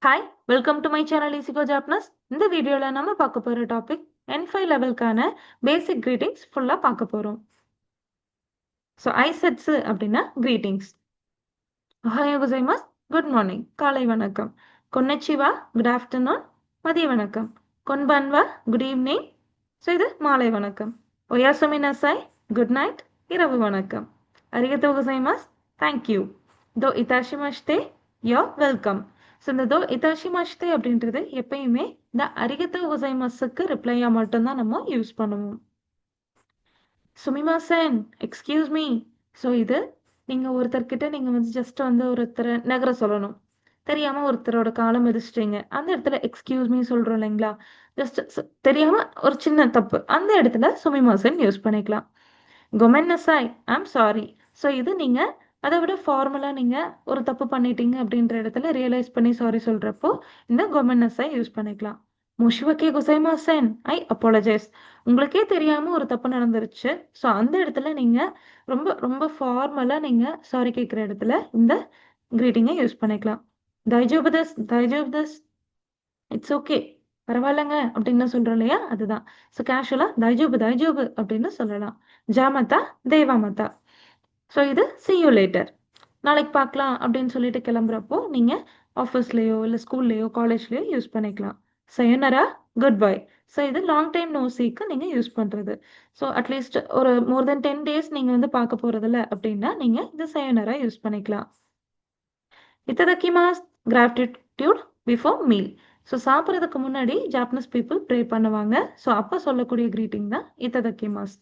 Hi welcome to my channel easy go Japanese. இந்த வீடியோவில் நம்ம பார்க்க போகிற டாபிக் N5 லெவலுக்கான பேசிக் கிரீட்டிங்ஸ் ஃபுல்லாக பார்க்க போகிறோம். ஸோ ஐசெட்ஸு அப்படின்னா கிரீட்டிங்ஸ். ஒஹாயோ கோசைமாஸ் குட் மார்னிங் காலை வணக்கம். கொன்னச்சிவா குட் ஆஃப்டர்நூன் மதிய வணக்கம். கொன்பான்வா குட் ஈவினிங். ஸோ இது மாலை வணக்கம். ஒயாசுமி நசாய் குட் நைட் இரவு வணக்கம். அரிகத்தோ கோசைமாஸ் தேங்க்யூ. தோ இதாஷிமாஷ்தே யோ வெல்கம். ஸோ இந்த தோ இதாஷிமாஷ்தே அப்படின்றது எப்பயுமே இந்த அரிகத்தோ கோசைமாஸுக்கு ரிப்ளையாக மட்டும்தான் நம்ம யூஸ் பண்ணுவோம். சுமிமாசன் எக்ஸ்கியூஸ் மீ. ஸோ இது நீங்கள் ஒருத்தர்கிட்ட நீங்கள் வந்து ஜஸ்ட் வந்து ஒருத்தரை நகர சொல்லணும். தெரியாமல் ஒருத்தரோட காலம் மிதிச்சிட்டீங்க, அந்த இடத்துல எக்ஸ்கியூஸ் மீ சொல்கிறோம் இல்லைங்களா? ஜஸ்ட் தெரியாமல் ஒரு சின்ன தப்பு, அந்த இடத்துல சுமிமாசன் யூஸ் பண்ணிக்கலாம். கொமென்னசாய் ஐம் சாரி. ஸோ இது நீங்கள் அதை விட ஃபார்மலாக நீங்கள் ஒரு தப்பு பண்ணிட்டீங்க அப்படின்ற இடத்துல ரியலைஸ் பண்ணி சாரி சொல்கிறப்போ இந்த கொமென்னசாய் யூஸ் பண்ணிக்கலாம். முஷிவக்கே குசைமாசன் ஐ அப்பாலஜைஸ். உங்களுக்கே தெரியாமல் ஒரு தப்பு நடந்துருச்சு. ஸோ அந்த இடத்துல நீங்கள் ரொம்ப ரொம்ப ஃபார்மலாக நீங்கள் சாரி கேட்குற இடத்துல இந்த கிரீட்டிங்கை யூஸ் பண்ணிக்கலாம். தைஜோபதஸ் இட்ஸ் ஓகே, பரவாயில்லங்க அப்படின்னு சொல்கிறோம் இல்லையா, அதுதான். ஸோ கேஷுவலாக தைஜோபு அப்படின்னு சொல்லலாம். ஜாமத்தா தேவாமத்தா. ஸோ இது see you later, நாளைக்கு பார்க்கலாம் அப்படின்னு சொல்லிட்டு கிளம்புறப்போ நீங்கள் ஆஃபீஸ்லேயோ இல்லை ஸ்கூல்லையோ காலேஜ்லேயோ யூஸ் பண்ணிக்கலாம். சயோனரா குட் பை. ஸோ இது லாங் டைம் நோ சீக்கு நீங்கள் யூஸ் பண்ணுறது. ஸோ அட்லீஸ்ட் ஒரு மோர் தென் 10 days நீங்கள் வந்து பார்க்க போகிறதில்ல அப்படின்னா நீங்கள் இந்த சயோனரா யூஸ் பண்ணிக்கலாம். இத்ததக்கிமாஸ் கிராட்டிடியூட் பிஃபோர் மீல். ஸோ சாப்பிட்றதுக்கு முன்னாடி ஜாப்பனீஸ் பீப்புள் ப்ரே பண்ணுவாங்க. ஸோ அப்போ சொல்லக்கூடிய கிரீட்டிங் தான் இத்ததக்கிமாஸ்.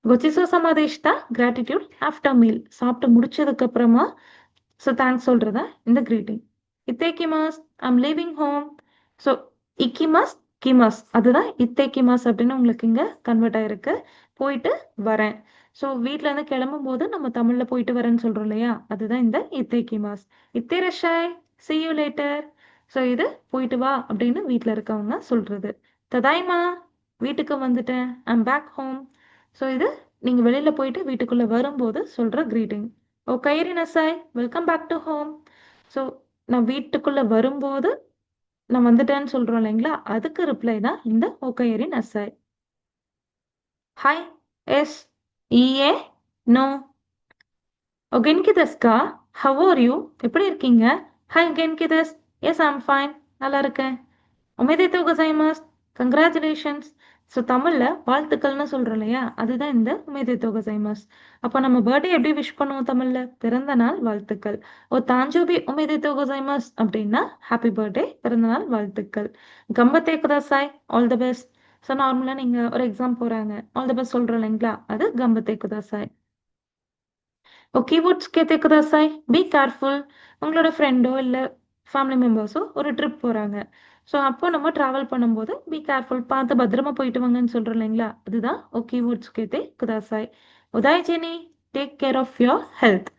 கொச்சிசோ சமாதேஷ்தா கிராட்டிடியூட் ஆஃப்டர் மீல். சாப்பிட்டு முடிச்சதுக்கு அப்புறமா ஸோ தேங்க்ஸ் சொல்கிறதா இந்த கிரீட்டிங். இத்தேக்கிமாஸ் ஐம் லீவிங் ஹோம். ஸோ இக்கிமாஸ் கிமாஸ் அதுதான் இத்தேக்கிமாஸ் அப்படின்னு உங்களுக்கு இங்கே கன்வெர்ட் ஆகிருக்கு. போயிட்டு வரேன். ஸோ வீட்டிலேருந்து கிளம்பும் போது நம்ம தமிழில் போயிட்டு வரேன்னு சொல்கிறோம் இல்லையா, அதுதான் இந்த இத்தேக்கிமாஸ். இத்தேரஷாய் see you later. ஸோ இது போயிட்டு வா அப்படின்னு வீட்டில் இருக்கவங்க சொல்கிறது. ததாய்மா வீட்டுக்கு வந்துட்டேன், ஐம் பேக் ஹோம். ஸோ இது நீங்கள் வெளியில் போயிட்டு வீட்டுக்குள்ளே வரும்போது சொல்கிற கிரீட்டிங். ஓ கைரி நசாய் welcome back to home. So நான் வீட்டுக்குள்ளே வரும்போது நான் வந்துட்டேன்னு சொல்கிறோம் இல்லைங்களா, அதுக்கு ரிப்ளை தான் இந்த ஓ கைரி நசாய். ஹாய் எஸ் இஏ நோ. ஓ கென்கிதஸ்கா ஹவ் ஆர் யூ. எப்படி இருக்கீங்க? ஹாய் கென்கிதஸ் எஸ் ஐம் ஃபைன், நல்லா இருக்கேன். உமேதேத்தோ கோசைமாஸ் கங்க்ராச்சுலேஷன்ஸ். ஸோ தமிழில் வாழ்த்துக்கள்னு சொல்கிறோம் இல்லையா, அதுதான் இந்த உமேதேத்தோ கோசைமாஸ். அப்போ நம்ம பர்த்டே எப்படி விஷ் பண்ணுவோம் தமிழில்? பிறந்த நாள் வாழ்த்துக்கள். ஓ தாஞ்சோபி உமேதேத்தோ கோசைமாஸ் அப்படின்னா ஹாப்பி பர்த்டே, பிறந்த நாள் வாழ்த்துக்கள். கம்பத்தே குதாசாய் ஆல் த பெஸ்ட். ஸோ நார்மலாக நீங்கள் ஒரு எக்ஸாம் போகிறாங்க, ஆல் த பெஸ்ட் சொல்கிறோம் இல்லைங்களா, அது கம்பத்தே குதாசாய். ஓ கீபோர்ட்ஸ் கேத்தே குதாசாய் பி கேர்ஃபுல். உங்களோட ஃப்ரெண்டோ இல்லை ஃபேமிலி மெம்பர்ஸோ ஒரு ட்ரிப் போகிறாங்க. ஸோ அப்போ நம்ம ட்ராவல் பண்ணும்போது பி கேர்ஃபுல், பார்த்து பத்திரமா போயிட்டு வாங்கன்னு சொல்கிறோம் இல்லைங்களா, அதுதான் ஓகே வுட்ஸ் கேத்தே குதாசாய். உதாய்ஜினி take care of your health.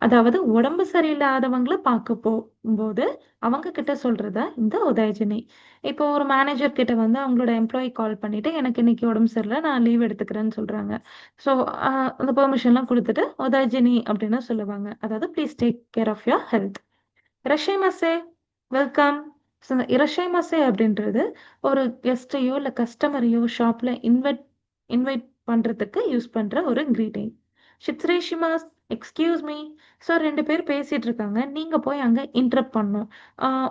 அதாவது உடம்பு சரியில்லாதவங்களை பார்க்க போகும்போது அவங்க கிட்ட சொல்கிறதா இந்த உதயஜினி. இப்போ ஒரு மேனேஜர் கிட்ட வந்து அவங்களோட எம்ப்ளாயி கால் பண்ணிட்டு எனக்கு இன்னைக்கு உடம்பு சரியில்லை, நான் லீவ் எடுத்துக்கிறேன்னு சொல்கிறாங்க. ஸோ அந்த பெர்மிஷன்லாம் கொடுத்துட்டு உதயஜினி அப்படின்னு சொல்லுவாங்க. அதாவது please take care of your health. இரஷைமசே வெல்கம். ஸோ இந்த இரஷைமசே அப்படின்றது ஒரு கெஸ்ட்டையோ இல்லை கஸ்டமரையோ ஷாப்பில் இன்வைட் பண்ணுறதுக்கு யூஸ் பண்ணுற ஒரு கிரீட்டிங். ஷித்ரேஷிமாஸ் எக்ஸ்கியூஸ் மீ. ஸோ 2 பேர் பேசிகிட்டு இருக்காங்க, நீங்கள் போய் அங்கே இன்டரப்ட் பண்ணணும்.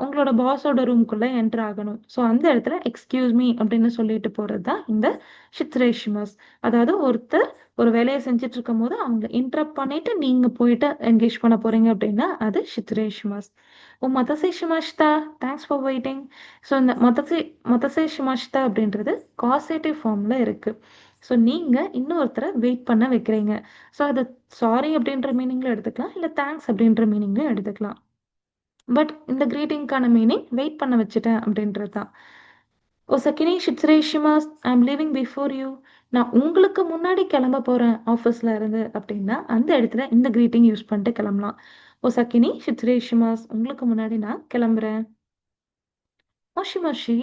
உங்களோட பாஸோட ரூம்குள்ளே என்டர் ஆகணும். ஸோ அந்த இடத்துல எக்ஸ்கியூஸ் மீ அப்படின்னு சொல்லிட்டு போகிறது தான் இந்த ஷித்ரேஷிமாஸ். அதாவது ஒருத்தர் ஒரு வேலையை செஞ்சுட்டு இருக்கும் போது அவங்க இன்டரப்ட் பண்ணிட்டு நீங்கள் போயிட்டு என்கேஜ் பண்ண போகிறீங்க அப்படின்னா அது ஷித்ரேஷிமாஸ். ஓ மதசே ஷிமாஷ்தா தேங்க்ஸ் ஃபார் வெயிட்டிங். ஸோ இந்த மதசே ஷிமாஷ்தா அப்படின்றது காசேட்டிவ் ஃபார்மில் இருக்குது. ஸோ நீங்கள் இன்னொருத்தரை வெயிட் பண்ண வைக்கிறீங்க. ஸோ அது சாரி அப்படின்ற மீனிங்கில் எடுத்துக்கலாம், இல்லை தேங்க்ஸ் அப்படின்ற மீனிங்லையும் எடுத்துக்கலாம். பட் இந்த கிரீட்டிங்கான மீனிங் வெயிட் பண்ண வச்சுட்டேன் அப்படின்றது தான். ஓ சக்கினி ஷிட்ஸ்ரேஷிமாஸ் ஐம் லிவிங் பிஃபோர் யூ. நான் உங்களுக்கு முன்னாடி கிளம்ப போகிறேன் ஆஃபீஸில் இருந்து அப்படின்னா அந்த இடத்துல இந்த கிரீட்டிங் யூஸ் பண்ணிட்டு கிளம்பலாம். ஓ சக்கினி ஷிட்ஸ்ரேஷிமாஸ் உங்களுக்கு முன்னாடி நான் கிளம்புறேன். மோஷி மோஷி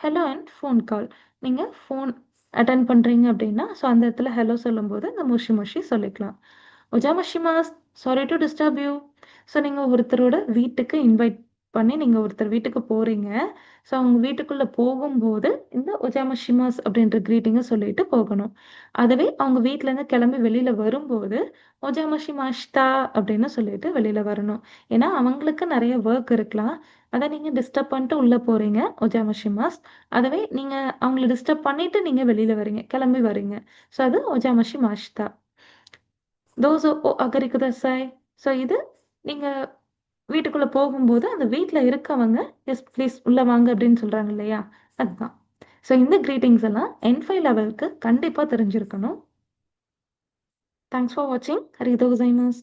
ஹலோ அண்ட் ஃபோன் கால். நீங்கள் ஃபோன் அட்டன் பண்ணுறீங்க அப்படின்னா ஸோ அந்த இடத்துல ஹலோ சொல்லும்போது இந்த மோஷி மோஷி சொல்லிக்கலாம். ஒஜா மஷிமாஸ் sorry to disturb you. So நீங்கள் ஒருத்தரோட வீட்டுக்கு இன்வைட் பண்ணி நீங்க ஒருத்தர் வீட்டுக்கு போறீங்க. ஸோ அவங்க வீட்டுக்குள்ள போகும்போது இந்த ஒஜாமஷிமாஸ் அப்படின்ற கிரீட்டிங்க சொல்லிட்டு போகணும். அதுவே அவங்க வீட்லேருந்து கிளம்பி வெளியில வரும்போது, ஒஜாமஷிமாஷ்தா அப்படின்னு சொல்லிட்டு வெளியில வரணும். ஏன்னா அவங்களுக்கு நெறைய வொர்க் இருக்கலாம். அத நீங்க டிஸ்டர்ப் பண்ணிட்டு உள்ள போறீங்க, ஒஜாமஷிமாஸ். அதுவே நீங்க அவங்கள டிஸ்டர்ப் பண்ணிட்டு நீங்க வெளியில வரீங்க, கிளம்பி வரீங்க. ஸோ அது ஒஜாமஷிமாஷ்தா. தோசோ ஓ அகரிக்குதசாய். ஸோ இது நீங்க வீட்டுக்குள்ள போகும்போது, அந்த வீட்ல இருக்கவங்க, "எஸ் ப்ளீஸ் உள்ள வாங்க" அப்படின்னு சொல்றாங்க இல்லையா? அதுதான். ஸோ இந்த கிரீட்டிங்ஸ் எல்லாம் N5 லெவலுக்கு கண்டிப்பா தெரிஞ்சிருக்கணும். தேங்க்ஸ் ஃபார் வாட்சிங். அரிகதோ கோசைமாசு.